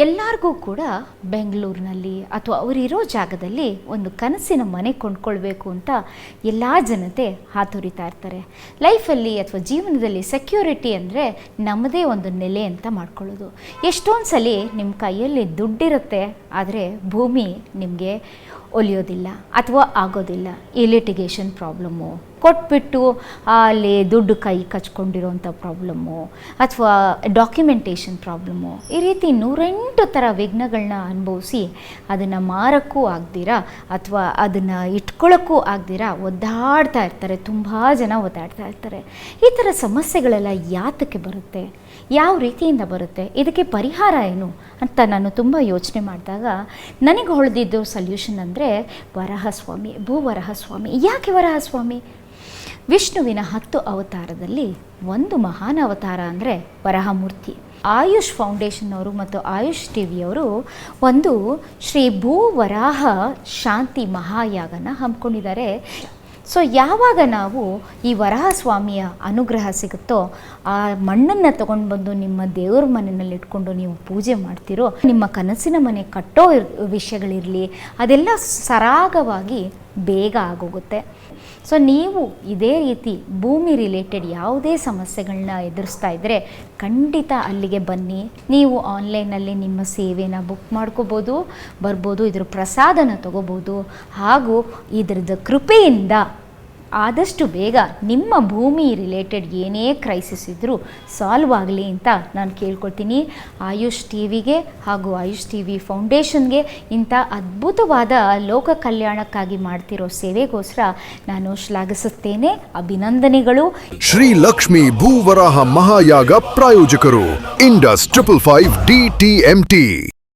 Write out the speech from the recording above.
ಎಲ್ಲರಿಗೂ ಕೂಡ ಬೆಂಗಳೂರಿನಲ್ಲಿ ಅಥವಾ ಅವರಿರೋ ಜಾಗದಲ್ಲಿ ಒಂದು ಕನಸಿನ ಮನೆ ಕೊಂಡ್ಕೊಳ್ಬೇಕು ಅಂತ ಎಲ್ಲ ಜನತೆ ಹಾತೊರಿತಾ ಇರ್ತಾರೆ. ಲೈಫಲ್ಲಿ ಅಥವಾ ಜೀವನದಲ್ಲಿ ಸೆಕ್ಯೂರಿಟಿ ಅಂದರೆ ನಮ್ಮದೇ ಒಂದು ನೆಲೆ ಅಂತ ಮಾಡ್ಕೊಳ್ಳೋದು. ಎಷ್ಟೊಂದು ಸಲ ನಿಮ್ಮ ಕೈಯಲ್ಲಿ ದುಡ್ಡಿರುತ್ತೆ, ಆದರೆ ಭೂಮಿ ನಿಮಗೆ ಒಲಿಯೋದಿಲ್ಲ ಅಥವಾ ಆಗೋದಿಲ್ಲ. ಈ ಲಿಟಿಗೇಷನ್ ಪ್ರಾಬ್ಲಮ್ಮು, ಕೊಟ್ಬಿಟ್ಟು ಅಲ್ಲಿ ದುಡ್ಡು ಕೈ ಕಚ್ಕೊಂಡಿರೋಂಥ ಪ್ರಾಬ್ಲಮ್ಮು, ಅಥವಾ ಡಾಕ್ಯುಮೆಂಟೇಷನ್ ಪ್ರಾಬ್ಲಮ್ಮು, ಈ ರೀತಿ 108 ಥರ ವಿಘ್ನಗಳನ್ನ ಅನುಭವಿಸಿ ಅದನ್ನು ಮಾರಕ್ಕೂ ಆಗ್ದಿರ ಅಥವಾ ಅದನ್ನು ಇಟ್ಕೊಳ್ಳೋಕ್ಕೂ ಆಗ್ದಿರ ಒದ್ದಾಡ್ತಾ ಇರ್ತಾರೆ. ತುಂಬ ಜನ ಒದ್ದಾಡ್ತಾ ಇರ್ತಾರೆ. ಈ ಥರ ಸಮಸ್ಯೆಗಳೆಲ್ಲ ಯಾತಕ್ಕೆ ಬರುತ್ತೆ, ಯಾವ ರೀತಿಯಿಂದ ಬರುತ್ತೆ, ಇದಕ್ಕೆ ಪರಿಹಾರ ಏನು ಅಂತ ನಾನು ತುಂಬ ಯೋಚನೆ ಮಾಡಿದಾಗ ನನಗೆ ಹೊಳೆದಿದ್ದು ಸೊಲ್ಯೂಷನ್ ಅಂದರೆ ವರಾಹಸ್ವಾಮಿ, ಭೂವರಾಹಸ್ವಾಮಿ. ಯಾಕೆ ವರಾಹಸ್ವಾಮಿ? ವಿಷ್ಣುವಿನ 10 ಅವತಾರದಲ್ಲಿ ಒಂದು ಮಹಾನ್ ಅವತಾರ ಅಂದರೆ ವರಾಹಮೂರ್ತಿ. ಆಯುಷ್ ಫೌಂಡೇಶನ್ ಅವರು ಮತ್ತು ಆಯುಷ್ ಟಿವಿಯವರು ಒಂದು ಶ್ರೀ ಭೂವರಾಹ ಶಾಂತಿ ಮಹಾಯಾಗನ ಹಮ್ಮಿಕೊಂಡಿದ್ದಾರೆ. ಸೊ ಯಾವಾಗ ನಾವು ಈ ವರಾಹಸ್ವಾಮಿಯ ಅನುಗ್ರಹ ಸಿಗುತ್ತೋ, ಆ ಮಣ್ಣನ್ನು ತೊಗೊಂಡು ಬಂದು ನಿಮ್ಮ ದೇವ್ರ ಮನೆಯಲ್ಲಿ ಇಟ್ಕೊಂಡು ನೀವು ಪೂಜೆ ಮಾಡ್ತೀರೋ, ನಿಮ್ಮ ಕನಸಿನ ಮನೆ ಕಟ್ಟೋ ವಿಷಯಗಳಿರಲಿ ಅದೆಲ್ಲ ಸರಾಗವಾಗಿ ಬೇಗ ಆಗೋಗುತ್ತೆ. ಸೊ ನೀವು ಇದೇ ರೀತಿ ಭೂಮಿ ರಿಲೇಟೆಡ್ ಯಾವುದೇ ಸಮಸ್ಯೆಗಳನ್ನ ಎದುರಿಸ್ತಾ ಇದ್ದರೆ ಖಂಡಿತ ಅಲ್ಲಿಗೆ ಬನ್ನಿ. ನೀವು ಆನ್ಲೈನಲ್ಲಿ ನಿಮ್ಮ ಸೇವೆನ ಬುಕ್ ಮಾಡ್ಕೋಬೋದು, ಬರ್ಬೋದು, ಇದ್ರ ಪ್ರಸಾದನ ತಗೋಬೋದು. ಹಾಗೂ ಇದರದ ಕೃಪೆಯಿಂದ ಆದಷ್ಟು ಬೇಗ ನಿಮ್ಮ ಭೂಮಿ ರಿಲೇಟೆಡ್ ಏನೇ ಕ್ರೈಸಿಸ್ ಇದ್ದರೂ ಸಾಲ್ವ್ ಆಗಲಿ ಅಂತ ನಾನು ಕೇಳ್ಕೊಳ್ತೀನಿ. ಆಯುಷ್ ಟಿವಿಗೆ ಹಾಗೂ ಆಯುಷ್ ಟಿವಿ ಫೌಂಡೇಶನ್ಗೆ ಇಂಥ ಅದ್ಭುತವಾದ ಲೋಕ ಕಲ್ಯಾಣಕ್ಕಾಗಿ ಮಾಡ್ತಿರೋ ಸೇವೆಗೋಸ್ಕರ ನಾನು ಶ್ಲಾಘಿಸುತ್ತೇನೆ. ಅಭಿನಂದನೆಗಳು. ಶ್ರೀ ಲಕ್ಷ್ಮೀ ಭೂವರಾಹ ಮಹಾಯಾಗ ಪ್ರಾಯೋಜಕರು ಇಂಡಸ್ 555 DTMT.